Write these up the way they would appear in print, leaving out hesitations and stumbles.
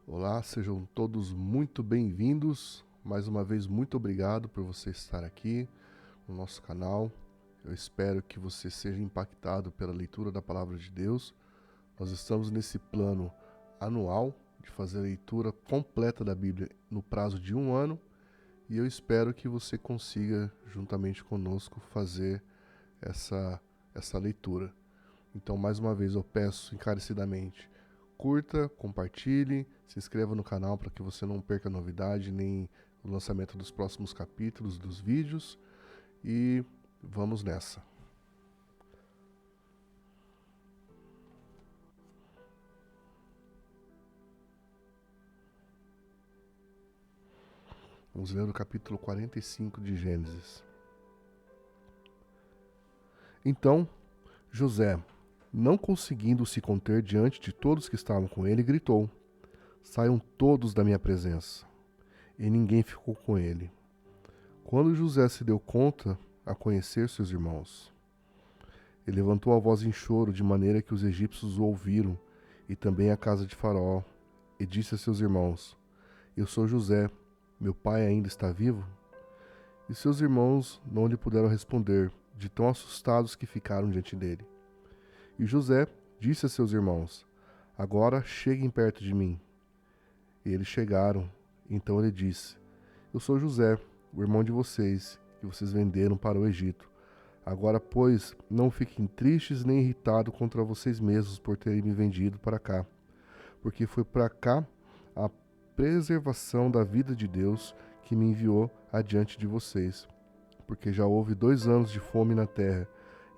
Olá, sejam todos muito bem-vindos. Mais uma vez, muito obrigado por você estar aqui no nosso canal. Eu espero que você seja impactado pela leitura da Palavra de Deus. Nós estamos nesse plano anual de fazer a leitura completa da Bíblia no prazo de um ano e eu espero que você consiga, juntamente conosco, fazer essa leitura. Então, mais uma vez, eu peço encarecidamente, curta, compartilhe, se inscreva no canal para que você não perca novidade nem o lançamento dos próximos capítulos dos vídeos e vamos nessa. Vamos ler o capítulo 45 de Gênesis. Então, José, não conseguindo se conter diante de todos que estavam com ele, gritou: Saiam todos da minha presença. E ninguém ficou com ele. Quando José se deu conta, a conhecer seus irmãos, ele levantou a voz em choro, de maneira que os egípcios o ouviram, e também a casa de Faraó, e disse a seus irmãos: Eu sou José, meu pai ainda está vivo? E seus irmãos não lhe puderam responder, de tão assustados que ficaram diante dele. E José disse a seus irmãos: Agora cheguem perto de mim. E eles chegaram. Então ele disse: Eu sou José, o irmão de vocês, que vocês venderam para o Egito. Agora, pois, não fiquem tristes nem irritados contra vocês mesmos por terem me vendido para cá, porque foi para cá a preservação da vida de Deus que me enviou adiante de vocês. Porque já houve 2 anos de fome na terra,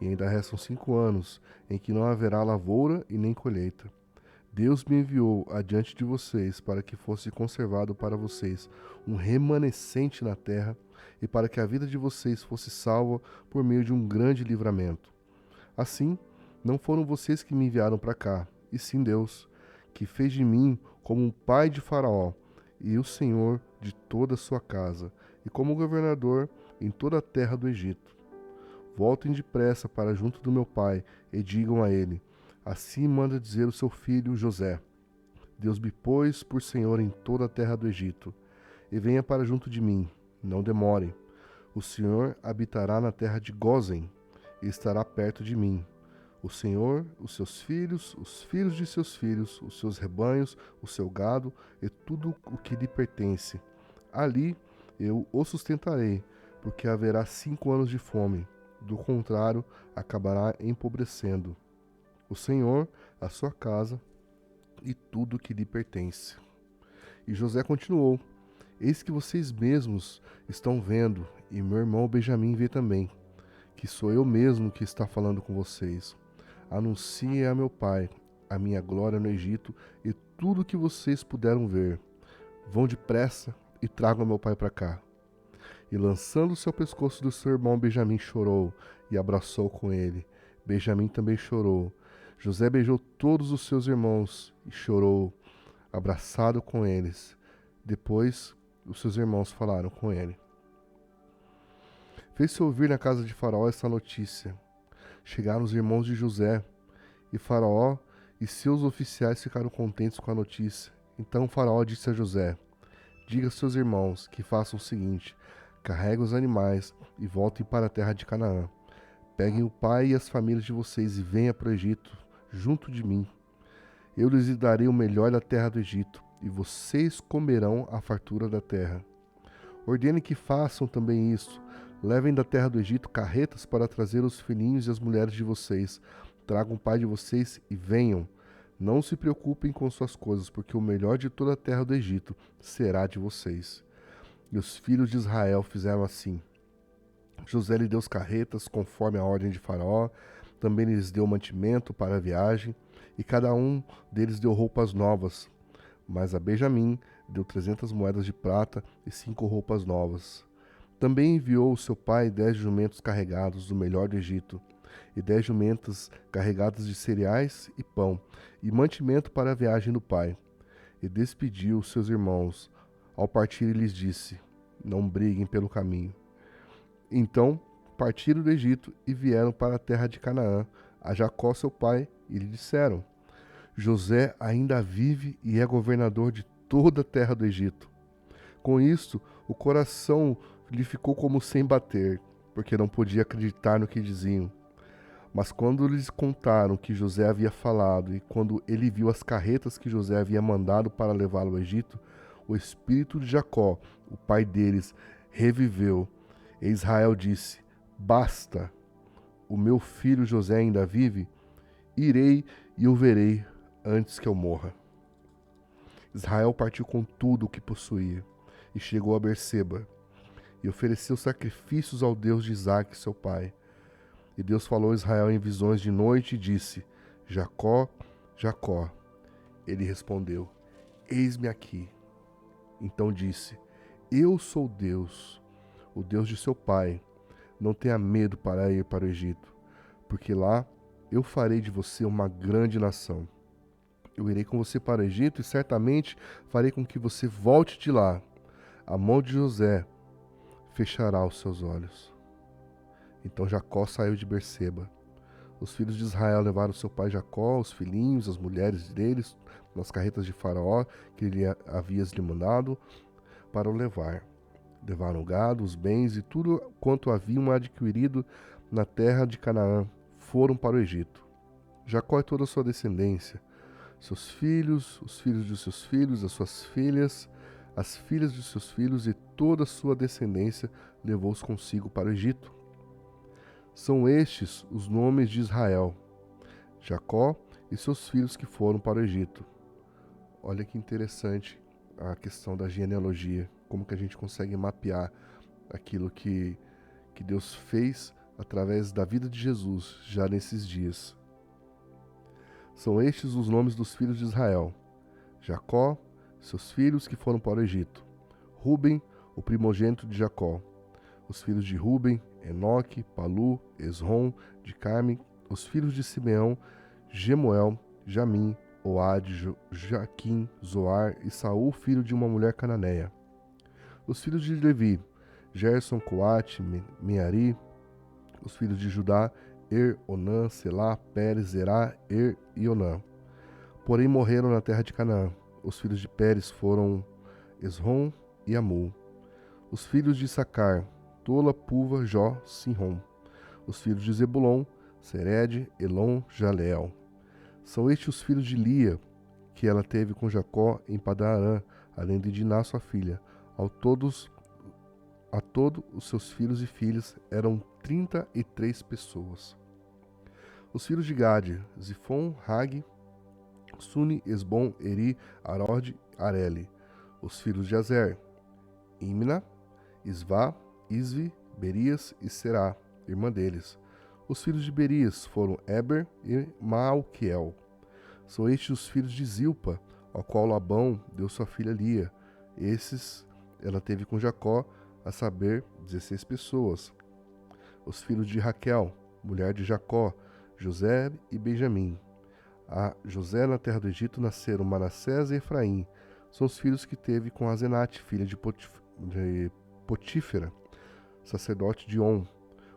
e ainda restam 5 anos, em que não haverá lavoura e nem colheita. Deus me enviou adiante de vocês para que fosse conservado para vocês um remanescente na terra e para que a vida de vocês fosse salva por meio de um grande livramento. Assim, não foram vocês que me enviaram para cá, e sim Deus, que fez de mim como um pai de Faraó e o senhor de toda a sua casa, e como governador em toda a terra do Egito. Voltem depressa para junto do meu pai e digam a ele: Assim manda dizer o seu filho José: Deus me pôs por senhor em toda a terra do Egito. E venha para junto de mim, não demore. O Senhor habitará na terra de Gósen e estará perto de mim. O Senhor, os seus filhos, os filhos de seus filhos, os seus rebanhos, o seu gado e tudo o que lhe pertence. Ali eu o sustentarei, porque haverá 5 anos de fome. Do contrário, acabará empobrecendo o Senhor, a sua casa e tudo o que lhe pertence. E José continuou: Eis que vocês mesmos estão vendo, e meu irmão Benjamim vê também, que sou eu mesmo que está falando com vocês. Anuncie a meu pai a minha glória no Egito e tudo o que vocês puderam ver. Vão depressa e tragam meu pai para cá. E lançando-se ao pescoço do seu irmão Benjamim, chorou e abraçou com ele. Benjamim também chorou. José beijou todos os seus irmãos e chorou, abraçado com eles. Depois, os seus irmãos falaram com ele. Fez-se ouvir na casa de Faraó essa notícia. Chegaram os irmãos de José, e Faraó e seus oficiais ficaram contentes com a notícia. Então Faraó disse a José: Diga a seus irmãos que façam o seguinte: carreguem os animais e voltem para a terra de Canaã. Peguem o pai e as famílias de vocês e venham para o Egito, junto de mim. Eu lhes darei o melhor da terra do Egito, e vocês comerão a fartura da terra. Ordene que façam também isso. Levem da terra do Egito carretas para trazer os filhinhos e as mulheres de vocês. Tragam o pai de vocês e venham. Não se preocupem com suas coisas, porque o melhor de toda a terra do Egito será de vocês. E os filhos de Israel fizeram assim. José lhe deu as carretas, conforme a ordem de Faraó. Também lhes deu mantimento para a viagem, e cada um deles deu roupas novas. Mas a Benjamim deu 300 moedas de prata e 5 roupas novas. Também enviou o seu pai 10 jumentos carregados do melhor do Egito, e 10 jumentas carregadas de cereais e pão, e mantimento para a viagem do pai. E despediu os seus irmãos. Ao partir, lhes disse: Não briguem pelo caminho. Então partiram do Egito e vieram para a terra de Canaã, a Jacó seu pai, e lhe disseram: José ainda vive e é governador de toda a terra do Egito. Com isto, o coração lhe ficou como sem bater, porque não podia acreditar no que diziam. Mas quando lhes contaram que José havia falado, e quando ele viu as carretas que José havia mandado para levá-lo ao Egito, o espírito de Jacó, o pai deles, reviveu. E Israel disse: Basta, o meu filho José ainda vive? Irei e o verei antes que eu morra. Israel partiu com tudo o que possuía e chegou a Berseba e ofereceu sacrifícios ao Deus de Isaque, seu pai. E Deus falou a Israel em visões de noite e disse: Jacó, Jacó. Ele respondeu: Eis-me aqui. Então disse: Eu sou Deus, o Deus de seu pai. Não tenha medo para ir para o Egito, porque lá eu farei de você uma grande nação. Eu irei com você para o Egito e certamente farei com que você volte de lá. A mão de José fechará os seus olhos. Então Jacó saiu de Berseba. Os filhos de Israel levaram seu pai Jacó, os filhinhos, as mulheres deles, nas carretas de Faraó, que ele havia lhe mandado, para o levar. Levaram o gado, os bens e tudo quanto haviam adquirido na terra de Canaã, foram para o Egito. Jacó e toda a sua descendência, seus filhos, os filhos de seus filhos, as suas filhas, as filhas de seus filhos e toda a sua descendência levou-os consigo para o Egito. São estes os nomes de Israel, Jacó e seus filhos que foram para o Egito. Olha que interessante a questão da genealogia, como que a gente consegue mapear aquilo que Deus fez através da vida de Jesus já nesses dias. São estes os nomes dos filhos de Israel, Jacó, seus filhos que foram para o Egito, Ruben, o primogênito de Jacó, os filhos de Ruben, Enoque, Palu, Esrom, de Carme, os filhos de Simeão, Gemuel, Jamim, Oade, Jaquim, Zoar e Saul, filho de uma mulher cananeia. Os filhos de Levi, Gerson, Coate, Meari, os filhos de Judá, Onã, Selá, Pérez, Zerá, e Onã. Porém morreram na terra de Canaã. Os filhos de Pérez foram Esrom e Amul. Os filhos de Issacar, Tola, Puva, Jó, Sinrom. Os filhos de Zebulon, Sered, Elon, Jaleel. São estes os filhos de Lia, que ela teve com Jacó em Padan-Arã, além de Diná, sua filha. A todos os seus filhos e filhas eram 33 pessoas. Os filhos de Gade, Zifon, Hag, Suni, Esbom, Eri, Arod, Areli. Os filhos de Azer, Imna, Isvá, Isvi, Berias e Será, irmã deles. Os filhos de Berias foram Eber e Malquiel. São estes os filhos de Zilpa, ao qual Labão deu sua filha Lia. Esses ela teve com Jacó, a saber, 16 pessoas. Os filhos de Raquel, mulher de Jacó, José e Benjamim. A José na terra do Egito nasceram Manassés e Efraim. São os filhos que teve com Azenate, filha de Potífera, sacerdote de On.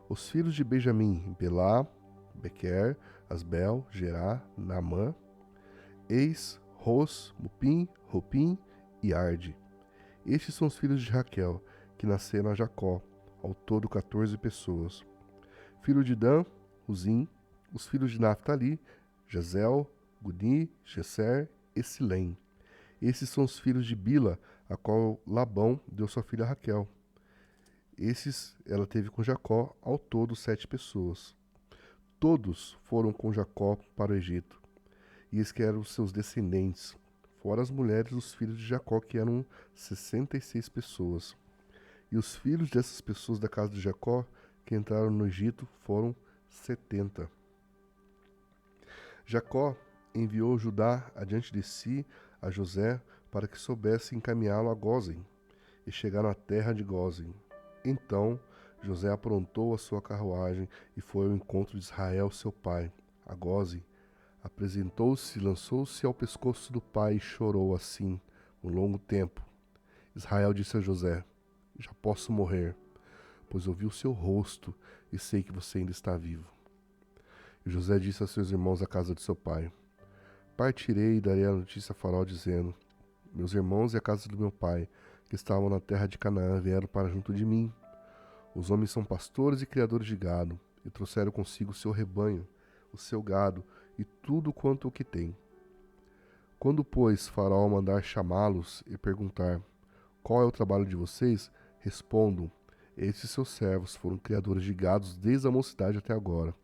Os filhos de Benjamim, Belá, Bequer, Asbel, Gerá, Naamã, Eis, Ros, Mupim, Rupim e Arde. Estes são os filhos de Raquel, que nasceram a Jacó, ao todo 14 pessoas. Filho de Dan, Uzim. Os filhos de Naphtali, Jazel, Guni, Gesser e Silém. Esses são os filhos de Bila, a qual Labão deu sua filha Raquel. Esses ela teve com Jacó, ao todo 7 pessoas. Todos foram com Jacó para o Egito. E eis que eram seus descendentes, fora as mulheres dos filhos de Jacó, que eram 66 pessoas. E os filhos dessas pessoas da casa de Jacó, que entraram no Egito, foram 70. Jacó enviou Judá adiante de si a José para que soubesse encaminhá-lo a Gósen, e chegaram à terra de Gósen. Então José aprontou a sua carruagem e foi ao encontro de Israel, seu pai, a Gósen. Apresentou-se, lançou-se ao pescoço do pai e chorou assim, um longo tempo. Israel disse a José: Já posso morrer, pois ouvi o seu rosto e sei que você ainda está vivo. E José disse a seus irmãos da casa de seu pai: Partirei e darei a notícia a Faraó, dizendo: Meus irmãos e a casa do meu pai, que estavam na terra de Canaã, vieram para junto de mim. Os homens são pastores e criadores de gado, e trouxeram consigo o seu rebanho, o seu gado e tudo quanto o que tem. Quando, pois, Faraó mandar chamá-los e perguntar: qual é o trabalho de vocês? Respondam: estes seus servos foram criadores de gados desde a mocidade até agora,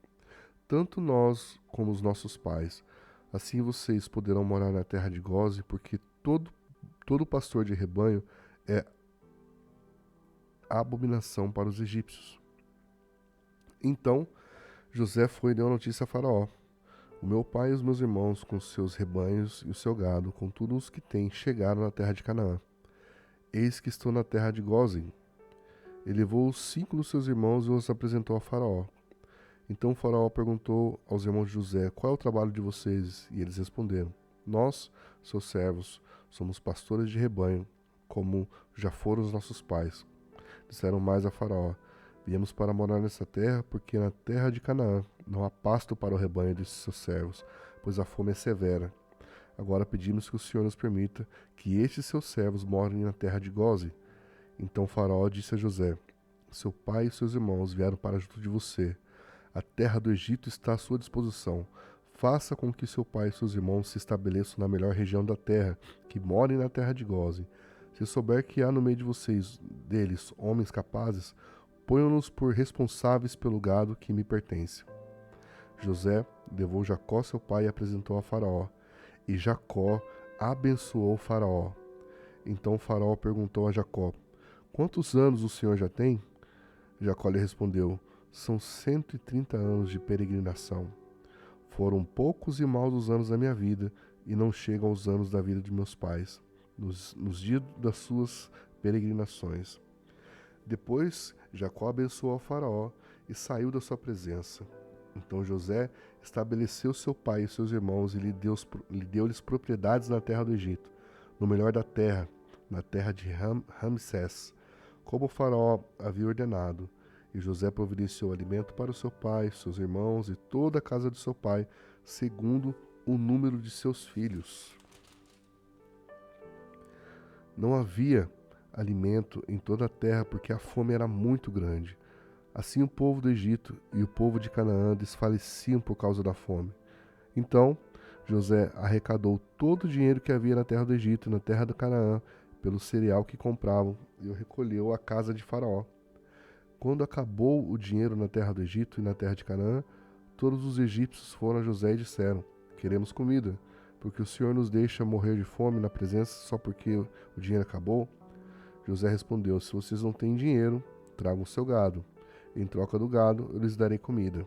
tanto nós como os nossos pais. Assim vocês poderão morar na terra de Goze, porque todo pastor de rebanho é abominação para os egípcios. Então José foi e deu a notícia a Faraó: o meu pai e os meus irmãos, com seus rebanhos e o seu gado, com tudo os que têm, chegaram na terra de Canaã. Eis que estou na terra de Gósen. Ele levou os 5 dos seus irmãos e os apresentou a Faraó. Então o Faraó perguntou aos irmãos de José: qual é o trabalho de vocês? E eles responderam: nós, seus servos, somos pastores de rebanho, como já foram os nossos pais. Disseram mais a Faraó: viemos para morar nessa terra, porque na terra de Canaã não há pasto para o rebanho de seus servos, pois a fome é severa. Agora pedimos que o Senhor nos permita que estes seus servos morem na terra de Goze. Então Faraó disse a José: seu pai e seus irmãos vieram para junto de você. A terra do Egito está à sua disposição. Faça com que seu pai e seus irmãos se estabeleçam na melhor região da terra, que morem na terra de Goze. Se souber que há no meio de vocês, deles, homens capazes, ponham-nos por responsáveis pelo gado que me pertence. José levou Jacó seu pai e apresentou a Faraó. E Jacó abençoou Faraó. Então Faraó perguntou a Jacó: quantos anos o senhor já tem? Jacó lhe respondeu: são 130 anos de peregrinação. Foram poucos e maus os anos da minha vida, e não chegam aos anos da vida de meus pais, nos dias das suas peregrinações. Depois Jacó abençoou a Faraó e saiu da sua presença. Então José estabeleceu seu pai e seus irmãos e lhe deu-lhes propriedades na terra do Egito, no melhor da terra, na terra de Ramsés, como o Faraó havia ordenado. E José providenciou alimento para o seu pai, seus irmãos e toda a casa de seu pai, segundo o número de seus filhos. Não havia alimento em toda a terra, porque a fome era muito grande. Assim o povo do Egito e o povo de Canaã desfaleciam por causa da fome. Então José arrecadou todo o dinheiro que havia na terra do Egito e na terra do Canaã, pelo cereal que compravam, e o recolheu à casa de Faraó. Quando acabou o dinheiro na terra do Egito e na terra de Canaã, todos os egípcios foram a José e disseram: queremos comida, porque o Senhor nos deixa morrer de fome na presença só porque o dinheiro acabou? José respondeu: se vocês não têm dinheiro, tragam o seu gado. Em troca do gado, eu lhes darei comida.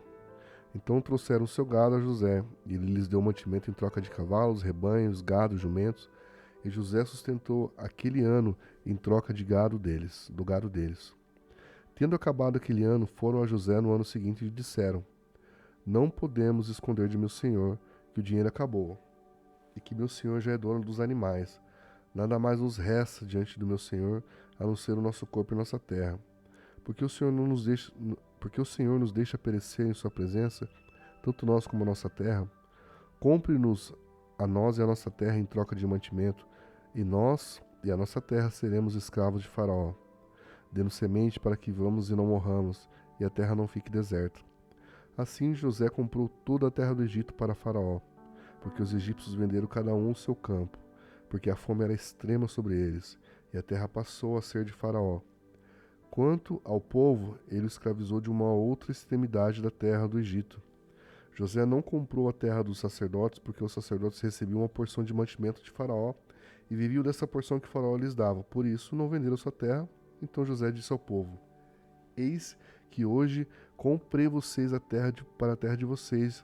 Então trouxeram o seu gado a José, e ele lhes deu mantimento em troca de cavalos, rebanhos, gado, jumentos. E José sustentou aquele ano em troca de do gado deles. Tendo acabado aquele ano, foram a José no ano seguinte e disseram: não podemos esconder de meu senhor que o dinheiro acabou, e que meu senhor já é dono dos animais. Nada mais nos resta diante do meu senhor, a não ser o nosso corpo e nossa terra. Porque o Senhor nos deixa perecer em sua presença, tanto nós como a nossa terra. Compre-nos a nós e a nossa terra em troca de mantimento, e nós e a nossa terra seremos escravos de Faraó. Dê-nos semente para que vivamos e não morramos, e a terra não fique deserta. Assim José comprou toda a terra do Egito para Faraó, porque os egípcios venderam cada um o seu campo, porque a fome era extrema sobre eles, e a terra passou a ser de Faraó. Quanto ao povo, ele o escravizou de uma outra extremidade da terra do Egito. José não comprou a terra dos sacerdotes, porque os sacerdotes recebiam uma porção de mantimento de Faraó e viviam dessa porção que Faraó lhes dava. Por isso, não venderam sua terra. Então José disse ao povo: eis que hoje comprei vocês para a terra de vocês.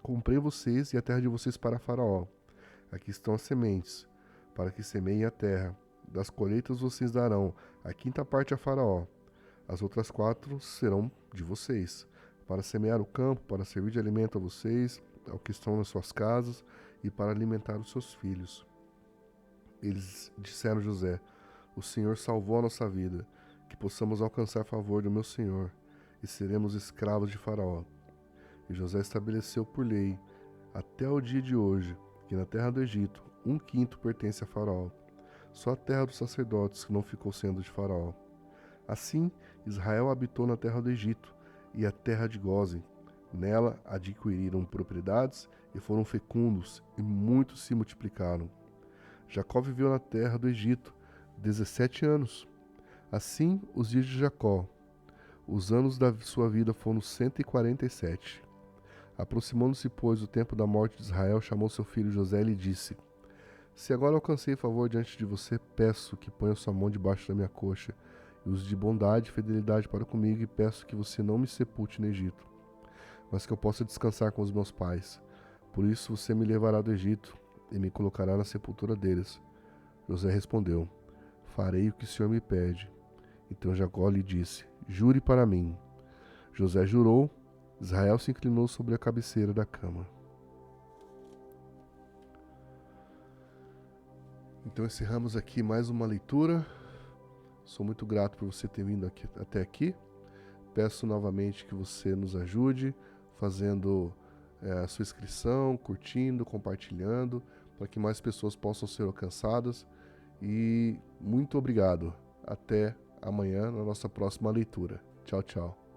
Comprei vocês e a terra de vocês para Faraó. Aqui estão as sementes, para que semeiem a terra. Das colheitas vocês darão a 5ª parte a Faraó. As outras 4 serão de vocês, para semear o campo, para servir de alimento a vocês, ao que estão nas suas casas, e para alimentar os seus filhos. Eles disseram a José: o Senhor salvou a nossa vida, que possamos alcançar favor do meu Senhor, e seremos escravos de Faraó. E José estabeleceu por lei, até o dia de hoje, que na terra do Egito, 1/5 pertence a Faraó, Só a terra dos sacerdotes que não ficou sendo de Faraó. Assim, Israel habitou na terra do Egito e a terra de Gósen. Nela adquiriram propriedades e foram fecundos, e muitos se multiplicaram. Jacó viveu na terra do Egito 17 anos. Assim, os dias de Jacó. Os anos da sua vida foram 147. Aproximando-se, pois, o tempo da morte de Israel, chamou seu filho José e lhe disse: Se agora alcancei favor diante de você, peço que ponha sua mão debaixo da minha coxa, e use de bondade e fidelidade para comigo, e peço que você não me sepulte no Egito, mas que eu possa descansar com os meus pais. Por isso você me levará do Egito, e me colocará na sepultura deles. José respondeu: Farei o que o Senhor me pede. Então Jacó lhe disse: Jure para mim. José jurou. Israel se inclinou sobre a cabeceira da cama. Então encerramos aqui mais uma leitura. Sou muito grato por você ter vindo até aqui. Peço novamente que você nos ajude fazendo a sua inscrição, curtindo, compartilhando, para que mais pessoas possam ser alcançadas. E muito obrigado. Até amanhã na nossa próxima leitura. Tchau, tchau.